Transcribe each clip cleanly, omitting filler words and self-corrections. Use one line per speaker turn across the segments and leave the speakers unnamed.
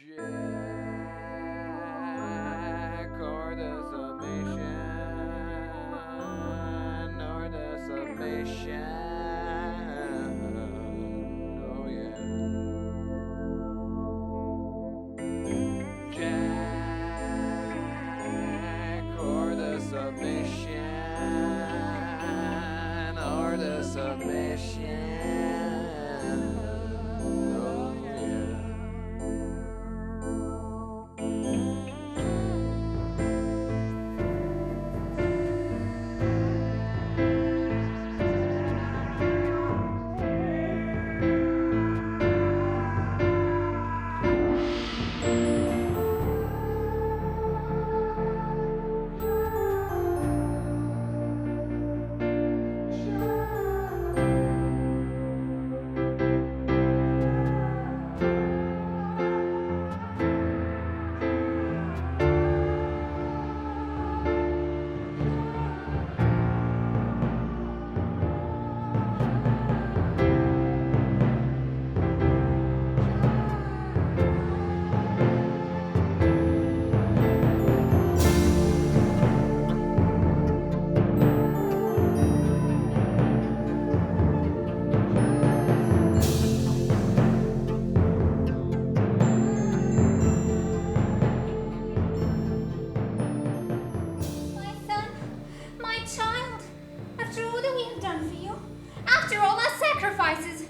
Jack, or the submission, or the submission. Oh yeah. Jack, or the submission, or the submission. Oh yeah.
My son, my child, after all that we have done for you, after all our sacrifices,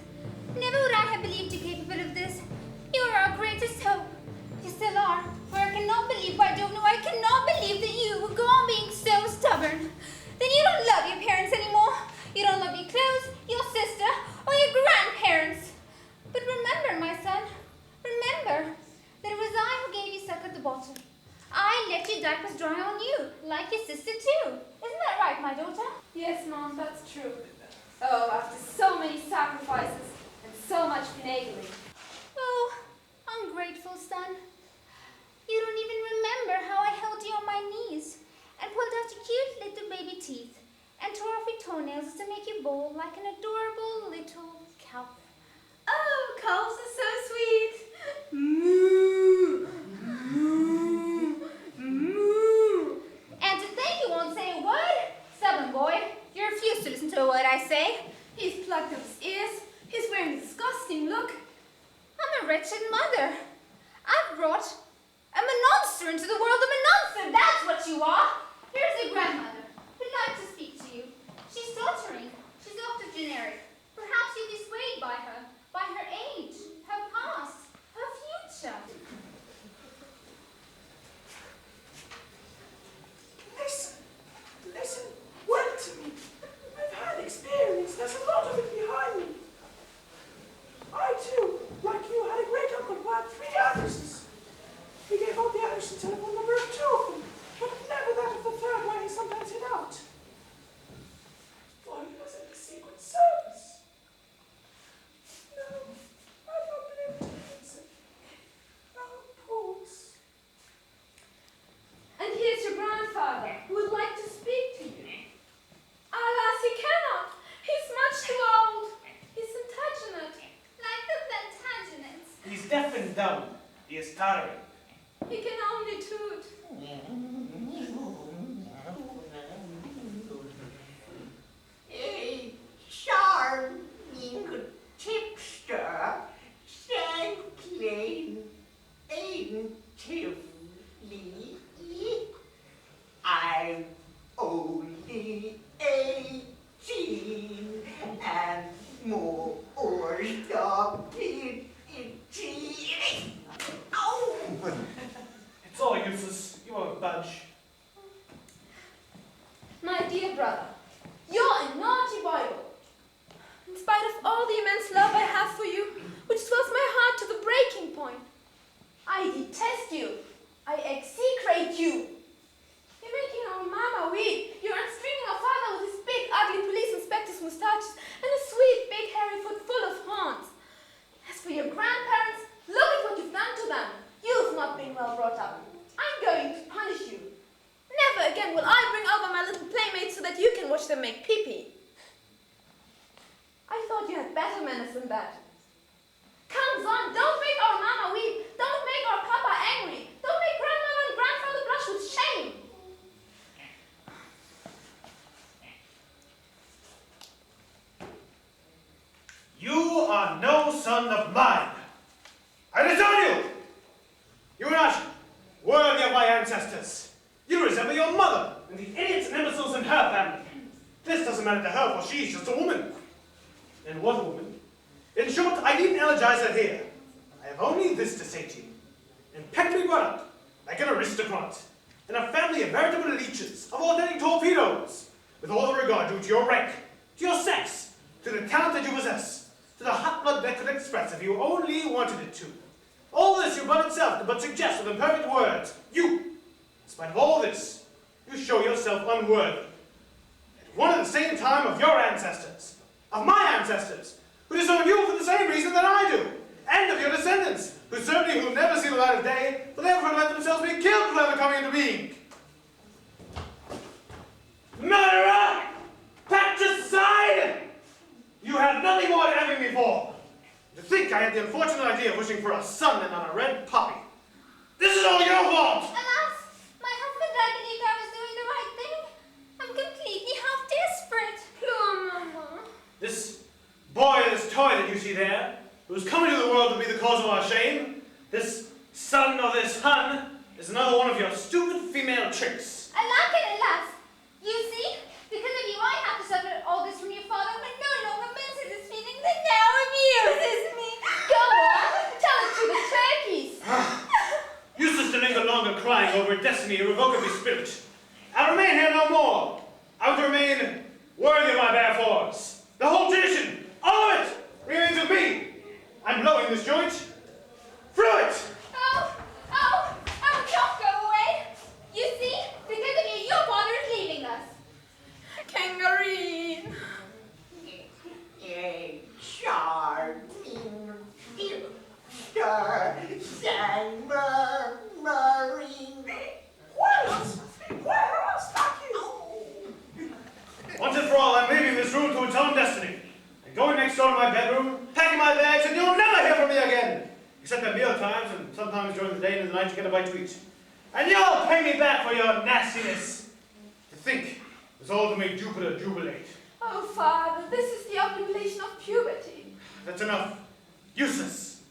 never would I have believed you capable of this. You are our greatest hope. You still are, for I cannot believe, I don't know, I cannot believe that you would go on being so stubborn. Then you don't love your parents anymore. You don't love your clothes, your sister, or your grandparents. But remember, my son, remember that it was I who gave you suck at the bottom. I let your diapers dry on you, like your sister too. Isn't that right, my daughter?
Yes, Mom, that's true. Oh, after so many sacrifices and so much finagling.
Oh, ungrateful son. You don't even remember how I held you on my knees and pulled out your cute little baby teeth and tore off your toenails to make you bowl like an adorable little cow.
Oh, calves are so sweet. Moo, moo, moo.
And to think you won't say a word? Stubborn boy, you refuse to listen to a word I say.
He's plucked up his ears. He's wearing a disgusting look.
I'm a wretched mother. I've brought a monster into the world, a monster, that's what you are. Here's your grandmother, who'd like to speak to you. She's tottering, she's octogenaric. Perhaps you'll be swayed by her age, her past, her future.
Listen well to me. I've had experience. There's a lot of it behind me. I too, like you, had a great uncle who had 3 Andersons. He gave out the Anderson telephone number of 2 of them, but never that of the 3rd one he sometimes hid out. Why, he was in the Secret Service. No, I've not been able to use it. Oh, pause.
And here's your grandfather, who would like to speak to you. Alas, he cannot. He's much too old. He's Plantagenet.
Like the Plantagenets.
He's deaf and dumb. He is tiring.
He can only toot.
A charming tipster, saintly, anciently. I'm only 18 and more stupid. Ow!
It's all useless. You won't budge.
My dear brother, you're a naughty boy. In spite of all the immense love I have for you, which swells my heart to the breaking point, I detest you. I execrate you. You're making our mama weep. You're unstringing our father with his big, ugly police inspector's mustaches and a sweet, big, hairy foot full of horns. As for your grandparents, look at what you've done to them. You've not been well brought up. I'm going to punish you. Never again will I bring over my little playmates so that you can watch them make pee-pee. I thought you had better manners than that. Come on, don't make our mama weep. Don't make our papa
son of mine. I disown you! You are not worthy of my ancestors. You resemble your mother and the idiots and imbeciles in her family. This doesn't matter to her, for she's just a woman. And what a woman? In short, I needn't elegize her here. I have only this to say to you. Impeccably brought up, like an aristocrat, in a family of veritable leeches, of ordinary torpedoes, with all the regard due to your rank, to your sex, to the talent that you possess, to the hot blood that could express if you only wanted it to. All this you but itself but suggest with imperfect words. You, in spite of all this, you show yourself unworthy. At one and the same time of your ancestors, of my ancestors, who disown you for the same reason that I do, and of your descendants, who certainly will never see the light of day, will never let themselves be killed for ever coming into being. Murderer! Patricide! You have nothing more to envy me for. To think I had the unfortunate idea of wishing for a son and not a red poppy. This is all your fault!
Alas, my husband, I believed I was doing the right thing. I'm completely half desperate.
Poor Mama.
This boy, this toy that you see there, who is coming to the world to be the cause of our shame, this son of this Hun, is another one of your stupid female tricks.
Alack and alas! You see, because of you I have to suffer all this from your father who no longer minces his feelings and now abuses me.
Go on, tell it to the turkeys.
Useless to linger longer crying over a destiny irrevocably spirit. I'll remain here no more. I will remain worthy of my bare force. The whole tradition, all of it, remains with me. I'm blowing this joint. Through it!
Don't go away. You see, because of you, your father is leaving us.
Kangaroo.
Charming hipster and murmuring.
Where else back you?
Once and for all, I'm leaving this room to its own destiny. I'm going next door to my bedroom, packing my bags, and you'll never hear from me again. Except at meal times and sometimes during the day and the night to get a bite to eat. And you'll pay me back for your nastiness. To think was all to make Jupiter jubilate.
Oh, Father, this is the obligation of puberty.
That's enough. Useless.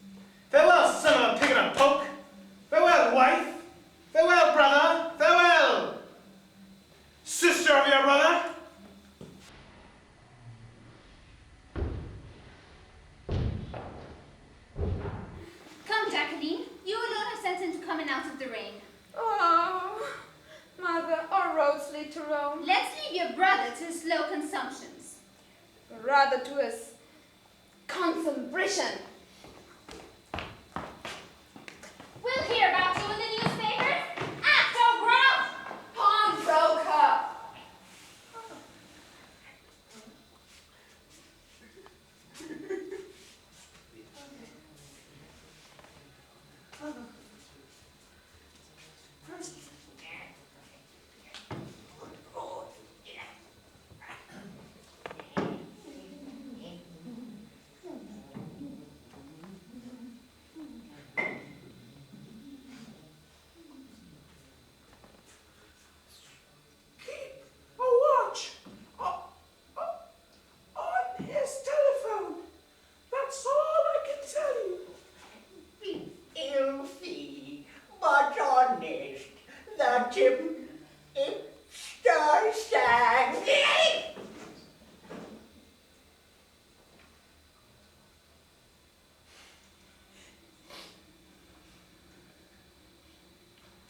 Farewell, son of a pig and a poke. Farewell, wife. Farewell, brother. Farewell, sister of your brother.
Come, Jacqueline. You alone have sent him to come and out of the rain.
Oh, Mother, our roads lead to Rome.
Let's leave your brother to his slow consumptions.
Rather to his consumption.
We'll hear about you in the newspapers. Actograph!
Pawnbroker.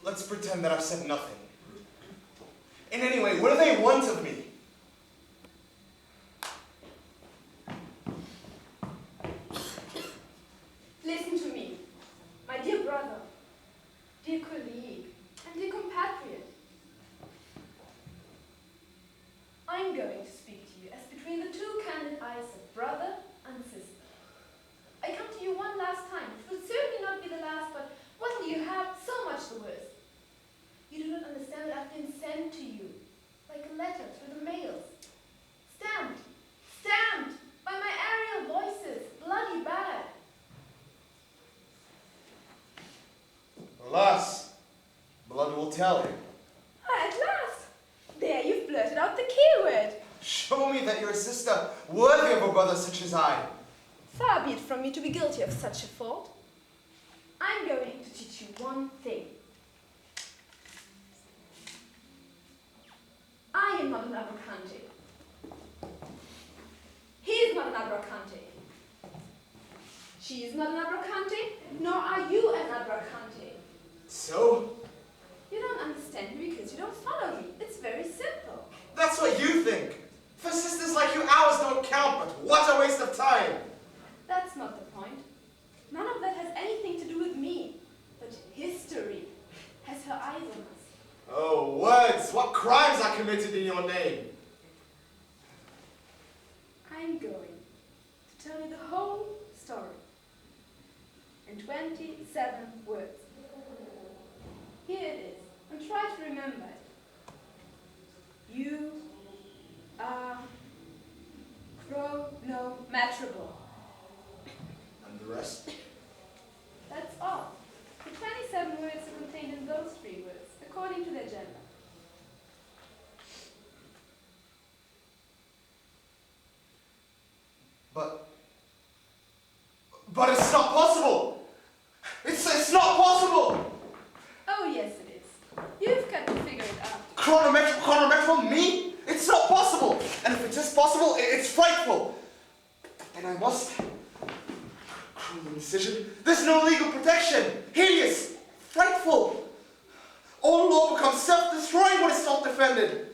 Let's pretend that I've said nothing. And anyway, what do they want of me?
Listen to me, my dear brother, dear colleague, and dear compatriot. I'm going to speak to you as between the two candid eyes of brother and sister. I come to you one last time. It will certainly not be the last, but what do you have? So much the worse. You do not understand that I've been sent to you, like a letter through the mails. Stamped, stamped, by my aerial voices, bloody bad.
Alas, blood will tell.
At last! There you've blurted out the key word.
Show me that you're a sister worthy of a brother such as I.
Far be it from me to be guilty of such a fault. I'm going to teach you one thing. I am not an abracante. He is not an abracante. She is not an abracante, nor are you an abracante.
So?
You don't understand me because you don't follow me. It's very simple.
That's what you think. For sisters like you, hours don't count, but what a waste of time.
That's not the point. None of that has anything to do with me. But history has her eyes on us.
Oh, words! What crimes are committed in your name?
I'm going to tell you the whole story in 27 words. Here it is, and try to remember it. You are chronometrable.
And the rest?
That's all. The 27 words are contained in those 3 words, according to their gender.
But it's not possible! It's not possible!
Oh, yes, it is. You've got to figure it out.
Chronometrical? Me? It's not possible! And if it is possible, it's frightful! And I must... Cruel incision. There's no legal protection! Hideous! Frightful! All law becomes self-destroying when it's not defended!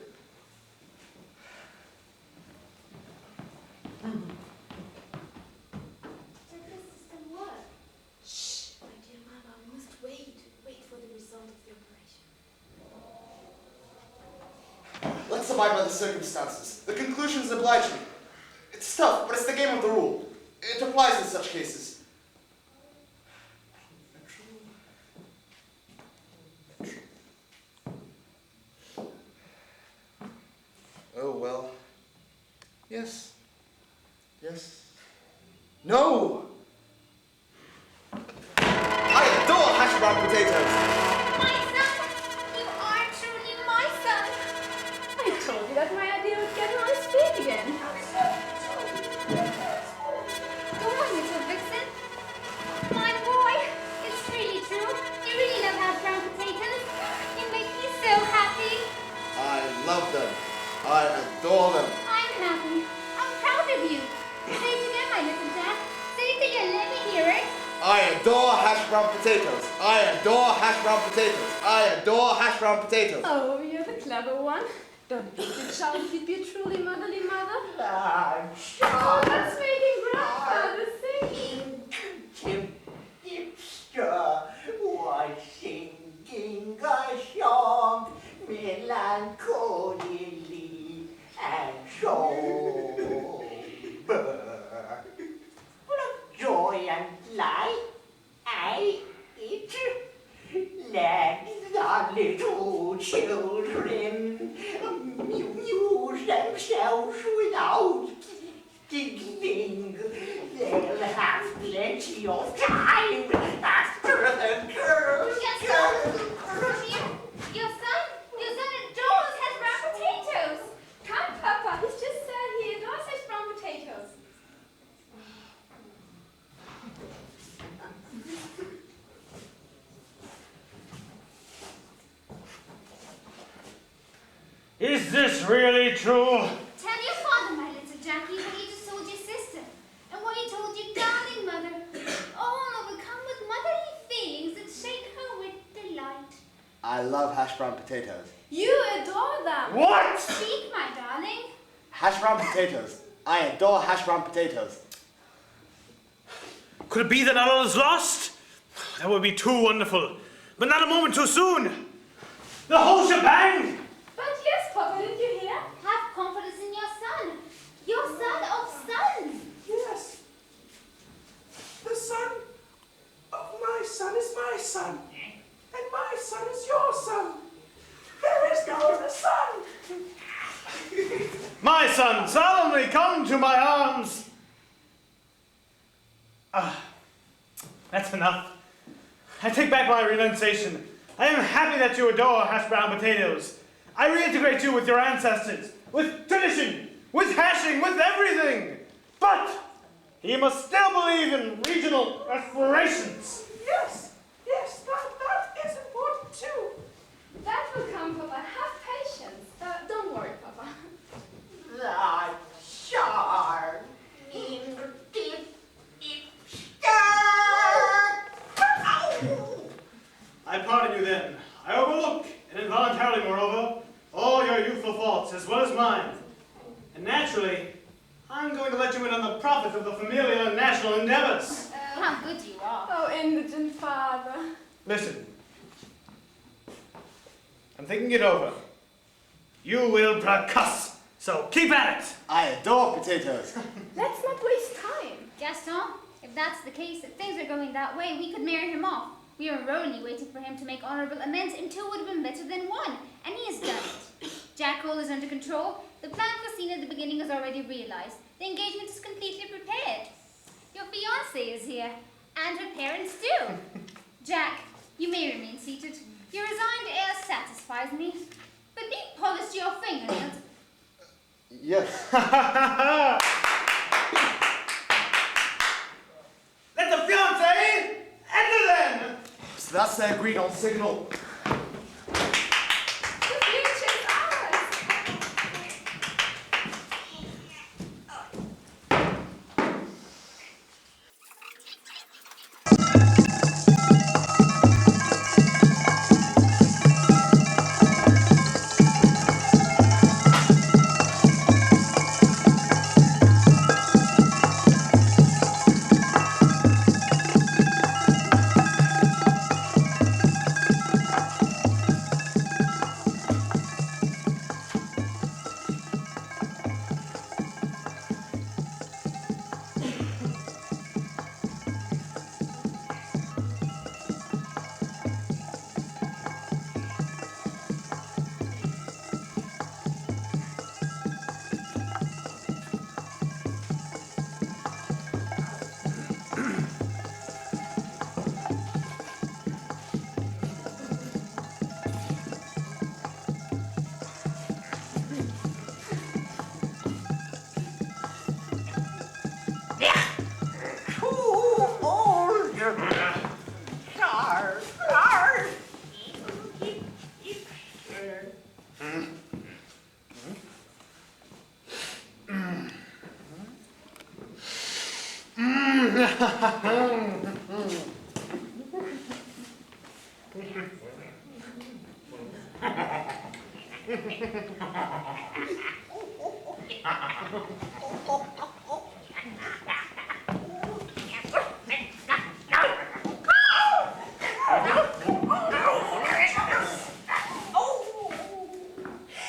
Does this system work? Shh, my dear Mama, we must wait. Wait for the result of the operation.
Let's abide by the circumstances. The conclusions oblige me. It's tough, but it's the game of the rule. It applies in such cases. Oh, well. Yes. Yes. No! I adore hash brown potatoes!
My son! You are truly my son!
I told you that my idea would get him on his feet again.
Go on, little vixen. My boy, it's really true. You really love hash brown potatoes. You make me so happy.
I love them. I adore them.
I'm happy. I'm proud of you. Say it again, my little Jack. Say it again, let me hear it.
I adore hash brown potatoes. I adore hash brown potatoes. I adore hash brown potatoes.
Oh, you're the clever one. Don't you think, child, if you'd be a truly motherly mother? Oh, that's making grandfather sing.
Was singing a song melancholy and sober, full of joy and light. Let the little children amuse themselves without giggling. They'll have plenty of time after the girls.
Your son adores hash brown potatoes.
Come, Papa, he's just said he adores hash brown potatoes.
Is this really true?
Tell your father, my little Jackie, what he just told your sister. And what he told your darling mother. All overcome with motherly feelings that shake her with delight.
I love hash brown potatoes.
You adore them.
What?
Speak, my darling.
Hash brown potatoes. I adore hash brown potatoes.
Could it be that all is lost? That would be too wonderful. But not a moment too soon. The whole shebang!
But yes, Papa, didn't you hear?
Have confidence in your son. Your son of sons.
Yes. The son of my son is my son. And my son is your son. There is no other son.
My son, solemnly come to my arms. That's enough. I take back my renunciation. I am happy that you adore hash brown potatoes. I reintegrate you with your ancestors, with tradition, with hashing, with everything. But he must still believe in regional aspirations.
Yes, that is important too.
That will come, Papa. Have patience. Don't worry, Papa.
I pardon you then. I overlook, and involuntarily moreover, all your youthful faults as well as mine. And naturally, I'm going to let you in on the profit of the familial and national endeavors.
How good you are.
Oh, indigent father.
Listen. I'm thinking it over. You will percuss, so keep at it.
I adore potatoes.
Let's not waste time.
Gaston, if that's the case, if things are going that way, we could marry him off. We are only waiting for him to make honorable amends, and 2 would have been better than 1, and he has done it. Jacques is under control. The plan foreseen at the beginning is already realized. The engagement is completely prepared. Your fiancée is here, and her parents too. Jack, you may remain seated. Your resigned air satisfies me, but be polished to your fingernails.
Yes.
Let the fiancé enter then.
So that's the agreed on signal.
The future is ours.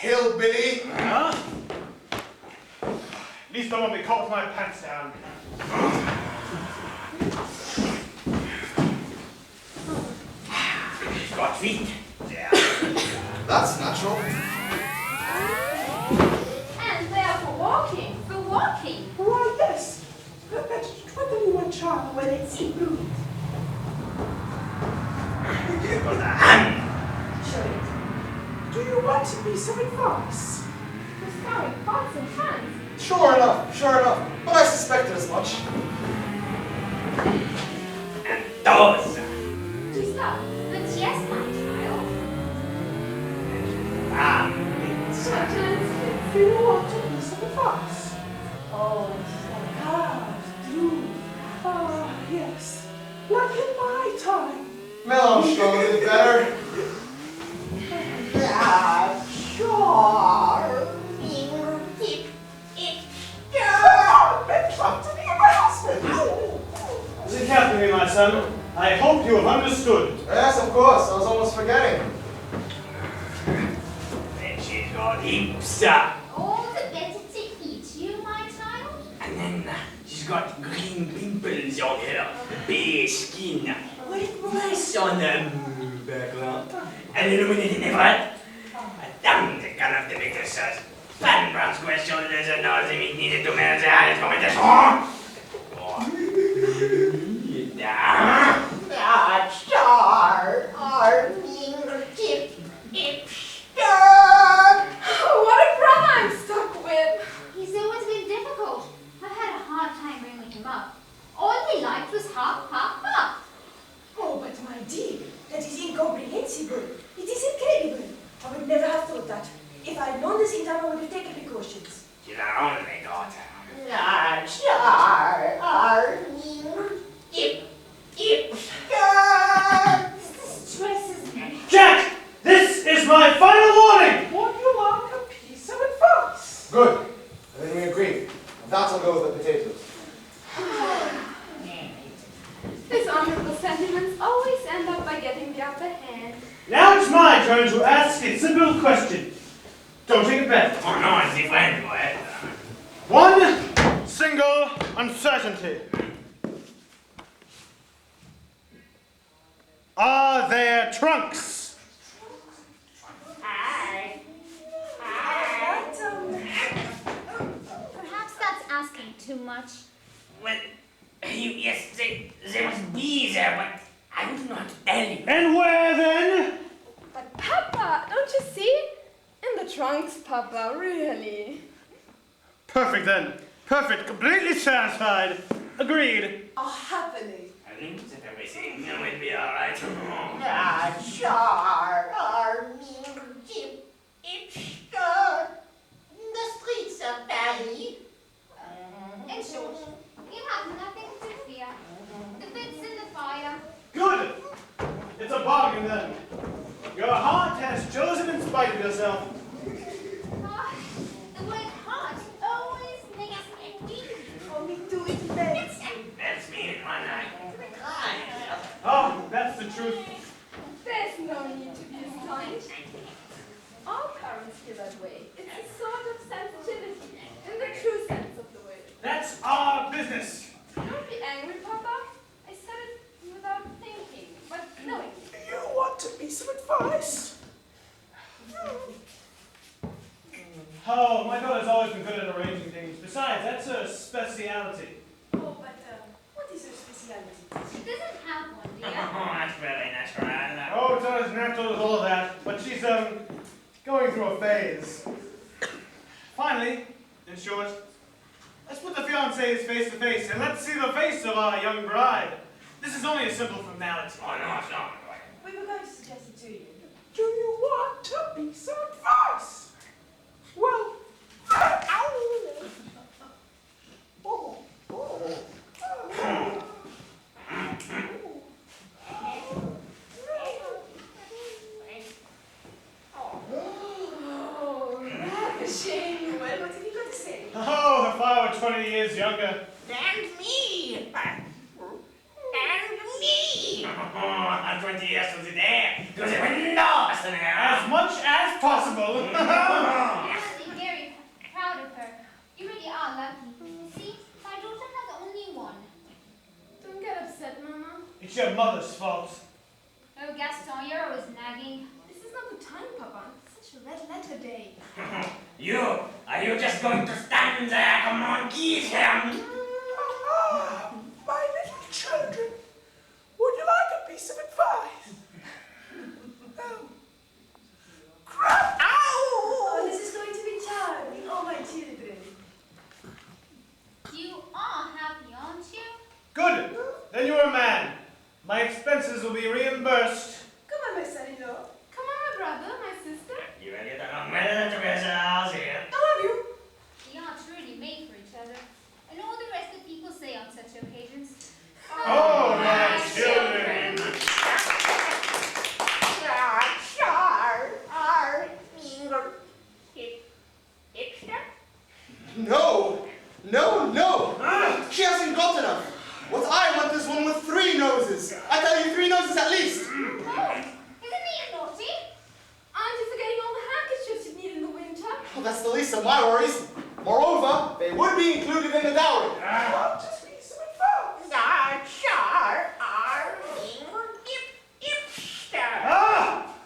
Hillbilly.
Huh? At least I won't be caught with my pants down.
Got feet.
That's natural.
And they are for walking.
For walking.
Why, yes. But twiddle you a child when it's blue.
Give us a hand.
Show it.
Do you want to be some advice?
The sorry pots and pans.
Sure enough. But I suspected as much.
And those.
Do stop.
But yes, my child.
Do you want to be some advice?
Oh,
Do. Ah, yes. Like in my time.
Melon struggled a bit better.
Is it captain me, my son? I hope you have understood.
Yes, of course. I was almost forgetting.
Then she's got hips.
All the better to eat you, my child.
And then she's got green pimples on her bare skin. With breasts on the background. And illuminated never. A dame de canard de maîtresse. Fan brown square shoulders and nose meat needed to manage the highest competition.
what a brother I'm stuck with.
He's always been difficult. I've had a hard time bringing him up.
incomprehensible. It is incredible. I would never have thought that. If I had known this in time, I would have taken precautions.
She's our only daughter.
This stresses me.
Jack! This is my final warning!
Would you like a piece of advice?
Good. And then we agree. That'll go with the potatoes.
His honorable sentiments always end up by getting the upper hand.
Now it's my turn to ask a simple question. Don't take a bet.
Oh no, it's different, boy.
One single uncertainty. Are there trunks?
Perhaps that's asking too much.
Well, yes, they must be there, but I would not tell you.
And where then?
But Papa, don't you see? In the trunks, Papa, really.
Perfect then. Perfect. Completely satisfied. Agreed.
Oh, happily.
I think that everything will be alright.
In short, you have nothing to fear. The bit's in the fire.
Good. It's a bargain then. Your heart has chosen in spite of yourself.
Ah, the word heart always makes me weak.
Oh, me too, it's bad.
That's me in one eye.
Oh, that's the truth.
There's no need to be astonished. All parents feel that way. It's a sort of sensitivity, in the true sense of the word.
That's our business.
Don't be angry, Papa. I said it without thinking, but knowing.
You want a piece of advice?
Oh, my daughter's always been good at arranging things. Besides, that's her speciality.
Oh, but what is your speciality?
She doesn't have one,
Oh,
dear.
that's very natural.
Oh, it's not as natural as all of that, but she's, going through a phase. Finally, in short, let's put the fiancés face to face and let's see the face of our young bride. This is only a simple formality.
Oh, no, it's not.
We were going to suggest it to you. Do you want a piece of advice? Well, ravishing. Well, what have you got to say?
Oh, if I were 20 years younger.
And me! I'm 20 years to the day. To the window,
As much as possible.
I'm very proud of her. You really are lucky. You see, my daughter has only one.
Don't get upset, Mama.
It's your mother's fault.
Oh, Gaston, you're always nagging.
This is not the time, Papa. It's such a red letter day.
Are you just going to stand there? Come on, kiss him.
My little children, would you like a piece of advice? Oh. Crap! Ow! Oh, this is going to be charming. Oh, my children.
You are happy, aren't you?
Good. Then you're a man. My expenses will be reimbursed.
Come on, my son-in-law.
Come on, my brother, my sister.
You will get along well together, I'll see you.
I love you.
We are truly made for each other. And all the rest that people say on such occasions.
Oh, my children.
No! No, no! She hasn't got enough. What I want is one with 3 noses. I tell you, 3 noses at least.
Oh, isn't he naughty?
Aren't you forgetting all the handkerchiefs you need in the winter?
Well, that's the least of my worries. Moreover, they would be included in the dowry.
What a piece of advice.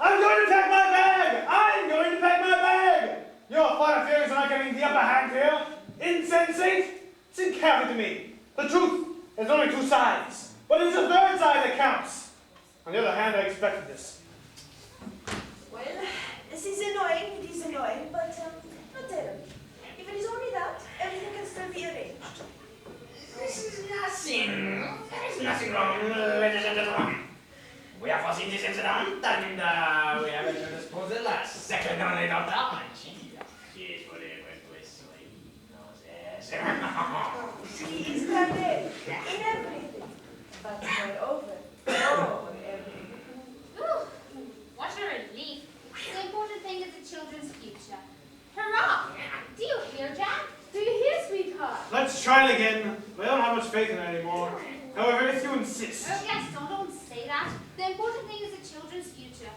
I'm going to pack my bag! I'm going to pack my bag! Your fine feelings are not getting the upper hand here. Insensate? Seem careful to me. The truth has only 2 sides, but it's the 3rd side that counts. On the other hand, I expected this.
Well, this is annoying. It is annoying, but not terrible. If it is only that, everything can still be arranged.
This is nothing. There is nothing wrong, ladies and gentlemen. We have foreseen this incident, and we have at your disposal a second only daughter, and she is forever persuaded.
She is perfect in everything, but moreover, everything.
Ooh, what a relief. The important thing is the children's future. Hurrah! Do you hear, Jack?
Do you hear, sweetheart?
Let's try it again. I don't have much faith in it anymore. However, if you insist.
Oh, yes, don't say that. The important thing is the children's future.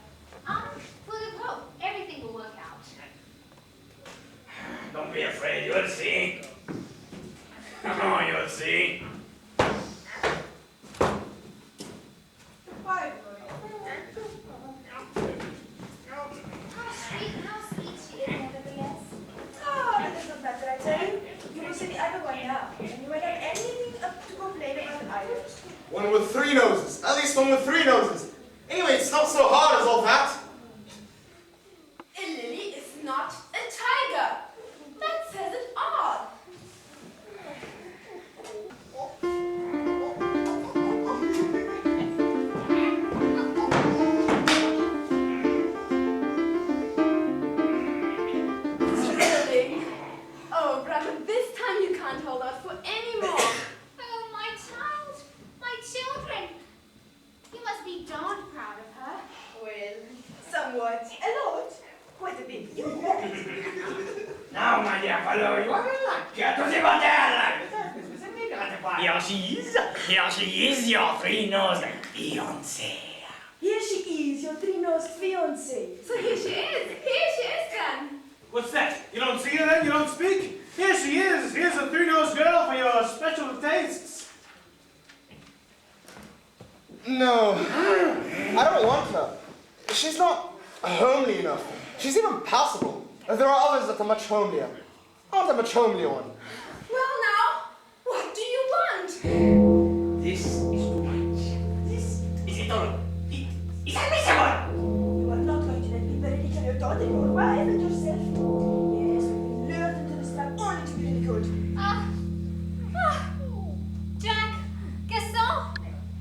I'm full of hope. Everything will work out.
Don't be afraid, you'll see. Oh, you'll see.
Why,
How sweet she is, nevertheless.
oh, that doesn't matter, I tell you. You will see the other one now, and you won't have anything to complain about either.
One with 3 noses. At least one with 3 noses. Anyway, it's not so hard as all that.
A lily is not a tiger. That says it all. Thrilling. Oh, brother, this time you can't hold out for any more.
Oh, my child. My children. You must be darn proud of her.
Well, somewhat. A lot. Quite a bit. You
Now, my dear fellow, you are lucky to see what Here she is, your 3-nosed fiancée.
Here she is, your 3-nosed fiancée. So here she is. Here she is, then.
What's that? You don't see her then? You don't speak? Here she is. Here's a 3-nosed girl for your special tastes.
No, I don't want her. She's not homely enough. She's even passable. There are others that are much homelier. I want a much homelier one.
Well, now, what do you want?
This is too much. This is intolerable. It is unreasonable.
You are not going to let me ridicule your daughter, your wife, and yourself. Yes, we lured into this trap only to be ridiculed.
Jack, Gaston,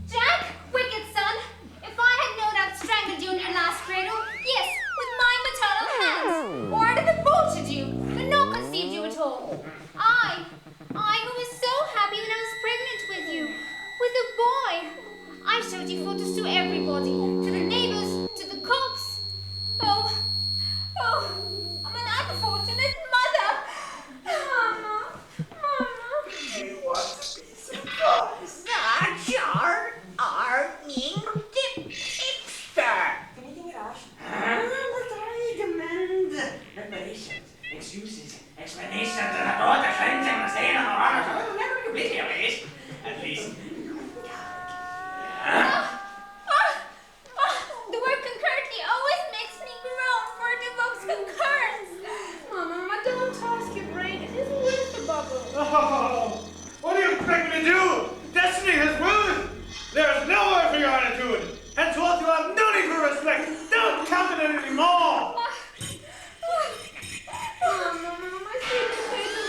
Jack, wicked son. If I had known I'd strangled you in your last cradle, yes, with my maternal hands, or I'd have aborted you, but not conceived you at all. I who was so happy when I was pregnant with you, with a boy. I showed you photos to everybody, to the neighbors, to the cops. Oh, I'm an unfortunate mother. Mama.
You want to be surprised.
Anything rash?
But I demand reparations, excuses, explanations, and a total cleansing of the stain of the honor. Never completely erased. At least.
The word concurrently always makes me groan, for it evokes concurrence.
Mama, don't ask your brain. It isn't worth the bubble.
Oh, what do you expect me to do? Destiny has willed it. There is no word for your attitude. Henceforth, you have no need for respect. Don't count it anymore.
Mama, my sweet potato,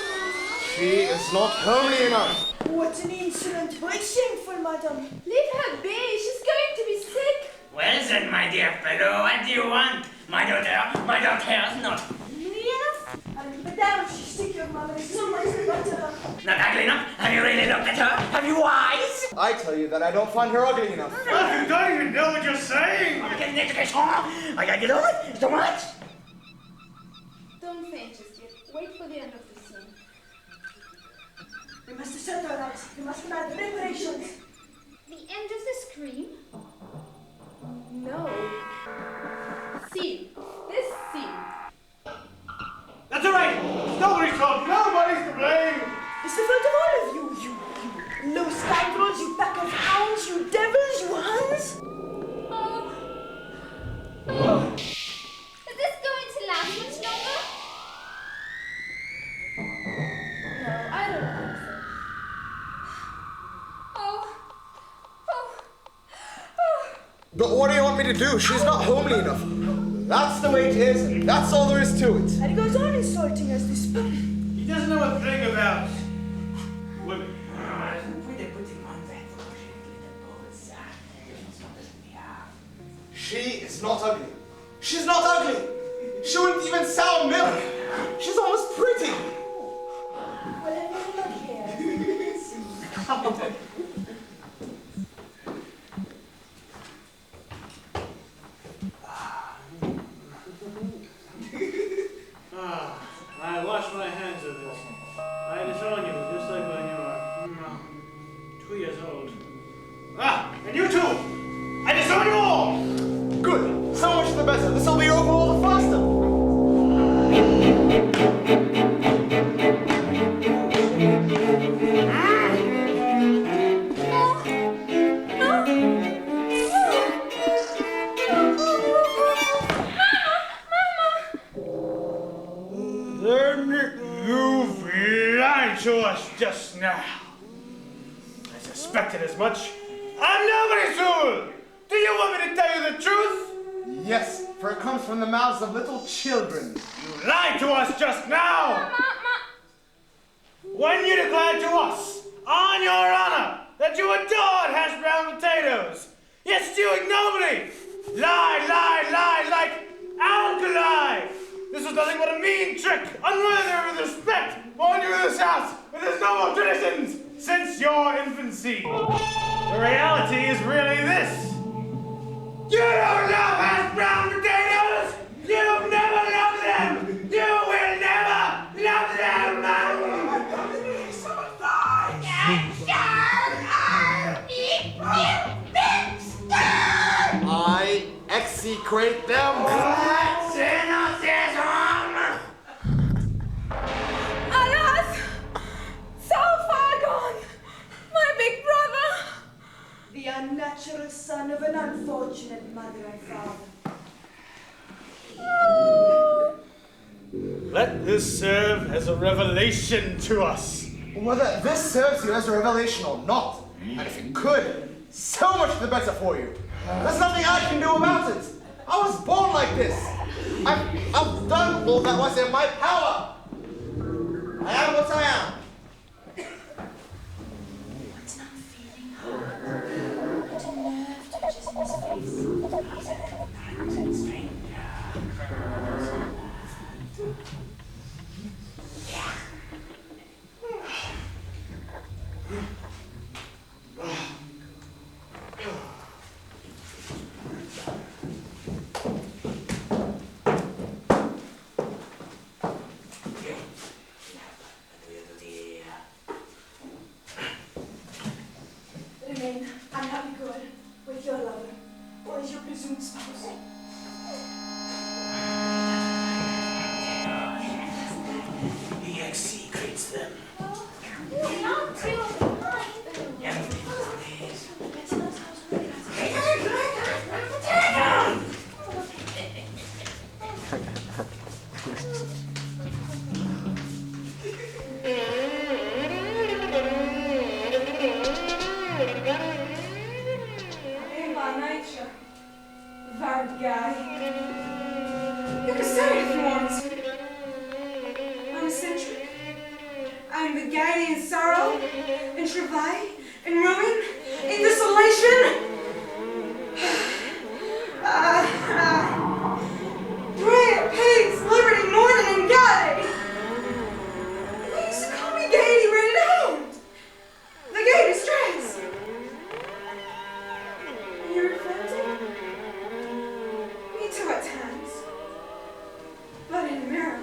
She is not homely enough.
Mama. What an insolent boy. Shameful, madam. Leave her be. She's going to be sick.
Well then, my dear fellow, what do you want? My daughter is not ugly enough.
I'll keep it down. She's sick, your mother is so much better.
Not ugly enough? Have you really looked at her? Have you eyes?
I tell you that I don't find her ugly enough.
Well, you don't even know what you're saying.
I get an education. I gotta get over it. So much.
Don't faint just yet. Wait for the end of the scene. We must settle her out. We must make the preparations.
The end of the scream?
No. Scene. This scene.
That's all right. Nobody's fault. Nobody's to blame.
It's the fault of all of you. You low scoundrels, you pack of hounds, you devils, you huns.
Oh. Is this going to last much longer?
No, I don't think so.
But what do you want me to do? She's not homely enough. That's the way it is, and that's all there is to it.
And he goes on insulting us, this puppy.
He doesn't know a thing about women.
Putting on that little bones.
She is not ugly. She's not ugly. She wouldn't even sour milk. She's almost pretty.
Well, let me look here.
I wash my hands of this. I disown you just like when you were 2 years old. And you too! I disown you all!
Good. So much the better. This will be over all the faster.
Then you've lied to us just now. I suspected as much. I'm nobody's fool! Do you want me to tell you the truth?
Yes, for it comes from the mouths of little children.
You lied to us just now! When you declared to us, on your honor, that you adored hash brown potatoes, yet stewing nobly, lie, like alkali! This was nothing but a mean trick, unworthy of respect, born you in this house, with its noble traditions, since your infancy. The reality is really this. You don't love hash brown potatoes! You've never loved them! You will never love them!
I execrate them.
Alas! So far gone! My big brother!
The unnatural son of an unfortunate mother and father.
Let this serve as a revelation to us.
Whether this serves you as a revelation or not, and if it could, so much the better for you. There's nothing I can do about it. I was born like this. I've done all that was in my power. I am what I am.
What's not feeling hard? What a nerve touches in his face.
Remain unhappy good with your lover, or is your presumed spouse.
He execrates them.
Not too kind.
By nature, very guy. You can say it if you want. I'm eccentric. I'm the gaiety in sorrow, in travail, in ruin, in desolation. Prayer, peace, liberty, mourning, and gaiety. They used to call me gaiety ready to hand. The gaiety stress. You reflecting? Me too at times. But in the mirror.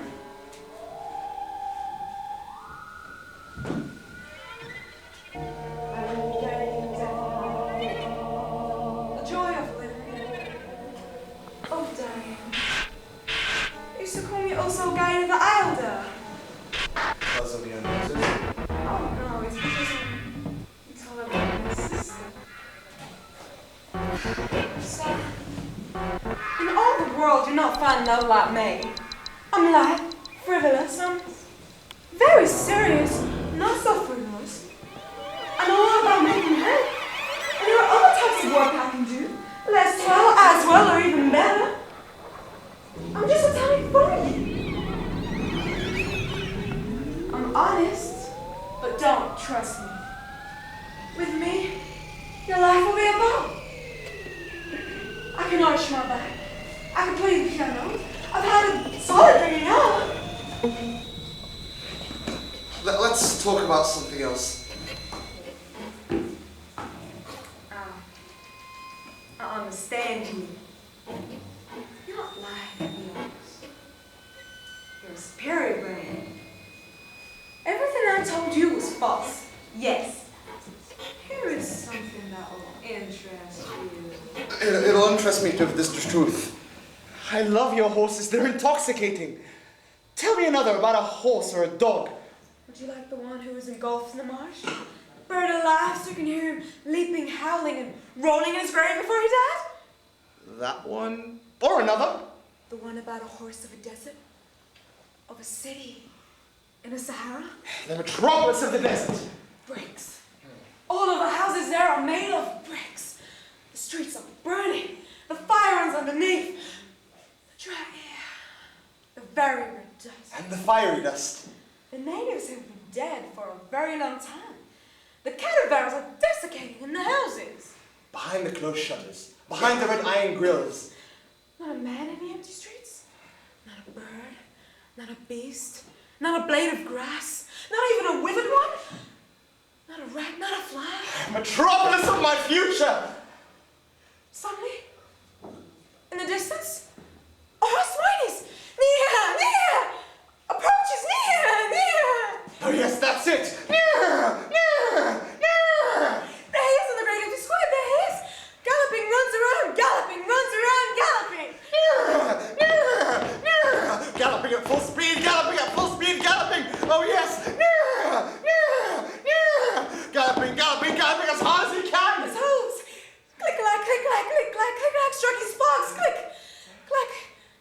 The joy of living. Of dying. They used to call me also Guy the Ilder.
Because of your noses.
Oh no, it's because it's all about my sister. So, in all the world, you'll not find love like me. I'm light, frivolous, I'm very serious, not so frivolous. I know all about making hurt. And there are other types of work I can do. Less well, as well, or even better. I'm just a tiny phony. I'm honest, but don't trust me. With me, your life will be a ball. I can an arch my back. I can play the piano. I've had a solid bringing up.
Let's talk about something else.
I understand you. You're not like yours. You're a superior brain. Everything I told you was false. Yes. Here is something that will interest you.
It'll interest me if this is the truth. I love your horses. They're intoxicating. Tell me another about a horse or a dog.
Would you like the one who was engulfed in the marsh? Buried alive so you can hear him leaping, howling, and rolling in his grave before he died?
That one? Or another?
The one about a horse of a desert? Of a city? In a Sahara?
The metropolis of the desert.
Bricks. All of the houses there are made of bricks. The streets are burning. The fire runs underneath. The dry air. The very red dust.
And the fiery dust.
The natives have been dead for a very long time. The caravans are desiccating in the houses.
Behind the closed shutters. Behind the red iron grills.
Not a man in the empty streets. Not a bird. Not a beast. Not a blade of grass. Not even a withered one. Not a rat. Not a fly.
Metropolis of my future!
Suddenly, in the distance, a horse whinnies. Near! Near! Approaches near! Near!
Oh yes, that's it! Near! Near! Near!
There he is on the great empty square. There he is. Galloping, runs around. Galloping, runs around. Galloping.
Near! Near! Near! Galloping at full speed! Galloping at full speed! Galloping! Oh yes! Near! Near! Near! Galloping, galloping, galloping as hard as he can!
His hooves. Click-clack, click-clack, click-clack, click-clack, striking sparks. Click, clack,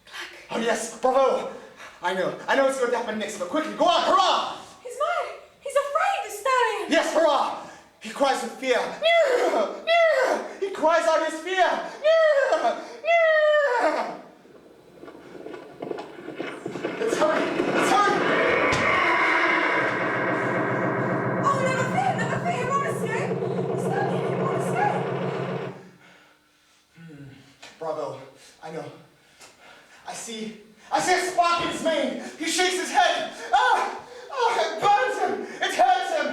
clack.
Oh yes, bravo! I know it's going to happen next, but quickly, go on, hurrah!
He's mad. He's afraid, the stallion.
Yes, hurrah! He cries with fear. Near! Near! He cries out his fear. Near! Near! Let's hurry! Let's hurry!
Oh, never fear, he won't escape. The stallion, he won't escape.
Bravo. I know. I see a spark in his mane. He shakes his head. Ah! Oh, it burns him. It hurts him.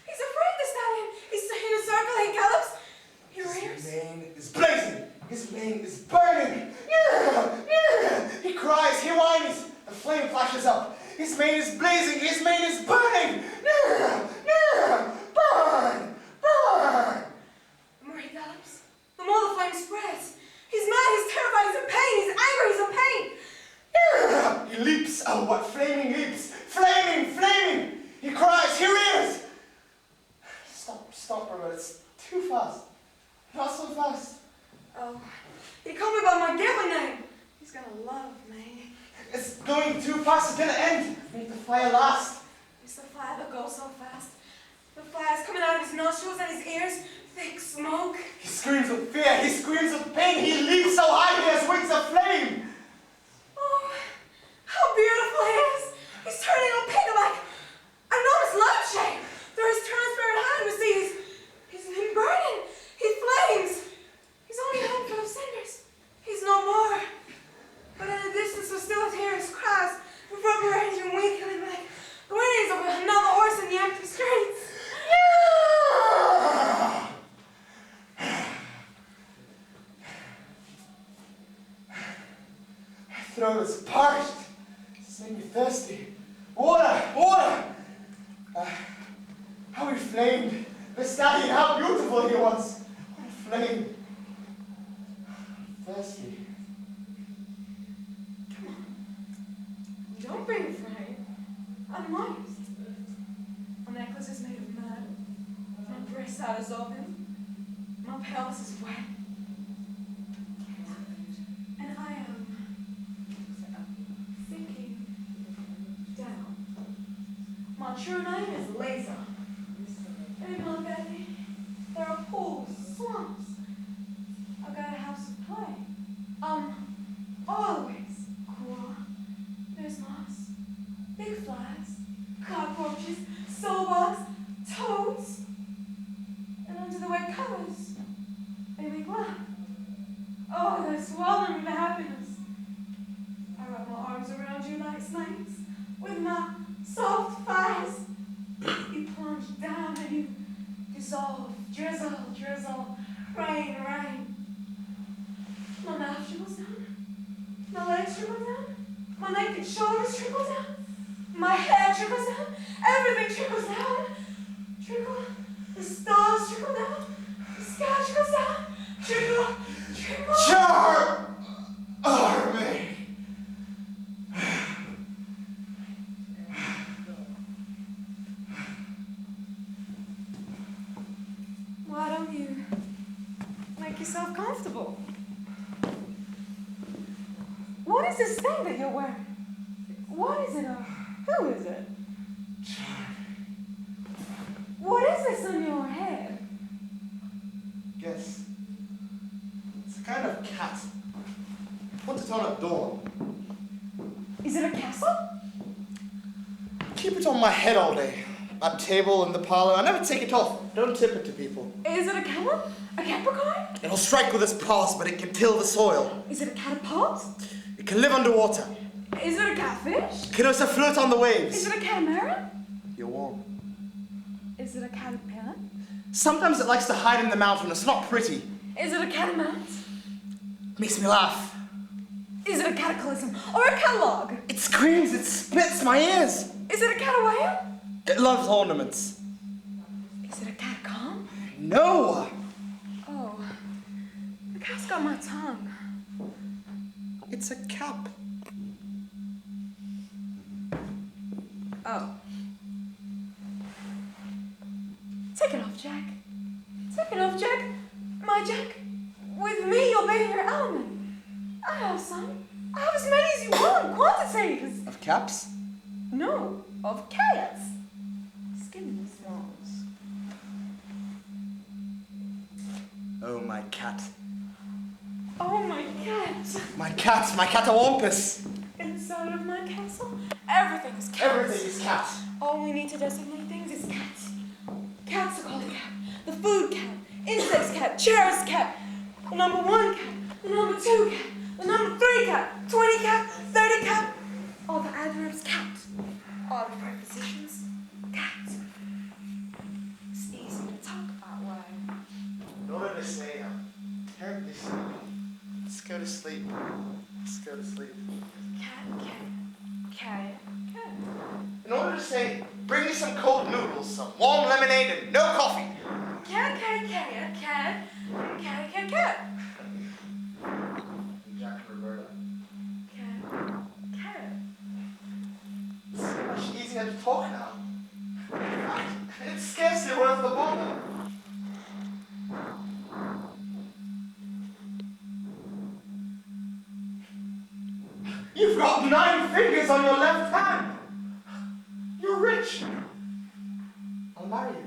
He's afraid, the stallion. He's in a circle, he gallops. He rears.
His mane is blazing. His mane is burning. He cries. He whines. The flame flashes up. His mane is blazing. His mane is burning. Burn! Burn!
The more he gallops, the more the flame spreads. He's mad, he's terrified, he's in pain, he's angry, he's in pain.
He leaps. Oh, what flaming leaps. Flaming. He cries. He rears. Stop, brother. It's too fast. Not so fast.
Oh, he called me by my given name. He's gonna love me.
It's going too fast. It's gonna end. We need the fire last.
It's the fire that goes so fast. The fire's coming out of his nostrils and his ears. Thick smoke.
He screams with fear. He screams with pain. He leaps so high he has wings of flame.
Oh, how beautiful he is. He's turning opaque like an enormous lampshade. Through his transparent hand we see he's him burning. He flames. He's only a handful of cinders. He's no more. But in the distance we still hear his cries, reverberating and weakening like the whinnies of another horse in the empty streets.
My throat is parched. It's made me thirsty. Water! How he flamed. The stallion, how beautiful he was. What a flame. Thirsty.
Come on. Don't be afraid. I'm honest. My necklace is made of mud. My breast out is open. My pelvis is wet. And I am sinking down. My true name is Laser. And in my belly, there are pools, swamps. I've got a house of play. Always cool. There's moss, big flies, cockroaches, soul toads. And under the wet covers, they make laugh. Oh, Oh, they swallow me to happiness. I wrap my arms around you like snakes with my soft thighs. You plunge down and you dissolve, drizzle, drizzle, rain, rain. My mouth trickles down, my legs trickle down, my neck and shoulders trickle down, my hair trickles down, everything trickles down. Trickle, the stars trickle down, the sky trickles down, trickle, trickle.
Army.
Why don't you make yourself comfortable? What is this thing that you're wearing? What is it? Who is it? What is this on your head?
Guess. It's a kind of cat. Put it on at dawn.
Is it a castle?
Keep it on my head all day. At table, in the parlor. I never take it off. Don't tip it to people.
Is it a camel? A capricorn?
It'll strike with its paws, but it can till the soil.
Is it a catapult?
It can live underwater.
Is it a catfish?
It can also float on the
Is
waves.
it a catamaran?
You're warm.
Is it a caterpillar?
Sometimes it likes to hide in the mountain. It's not pretty.
Is it a catamount?
Makes me laugh.
Is it a cataclysm or a catalog?
It screams. It splits my ears.
Is it a catawhale?
It loves ornaments.
Is it a catacomb?
No!
Oh, the cat's got my tongue.
It's a cap.
Oh. Take it off, Jack. Take it off, Jack. My Jack. With me, you'll be your element. I have some. I have as many as you want, quantities.
Of caps?
No, of cats. Skinny smalls.
Oh, my cat.
Oh, my cat.
My cat, my catawampus.
Inside of my castle, everything is cat.
Everything is cat.
All we need to designate things is cats. Cats are called cat. The food cat, insects cat, chairs cat, the number 1 cat, the number 2 cat, the number 3 cat, 20 cat, 30 cat. All the adverbs cat. All the prepositions cat. It's easy to talk about why.
In order to say I'm terribly sleepy. Let's go to sleep. Let's go to sleep.
Cat, cat, cat.
In order to say, bring me some cold noodles, some warm lemonade, and no coffee.
Cat, cat, cat, cat, cat, cat, cat.
Jacques and Roberta.
Cat, cat.
It's so much easier to talk now. It's scarcely worth the bother. You've got 9 fingers on your left hand. You're rich. I'll marry you.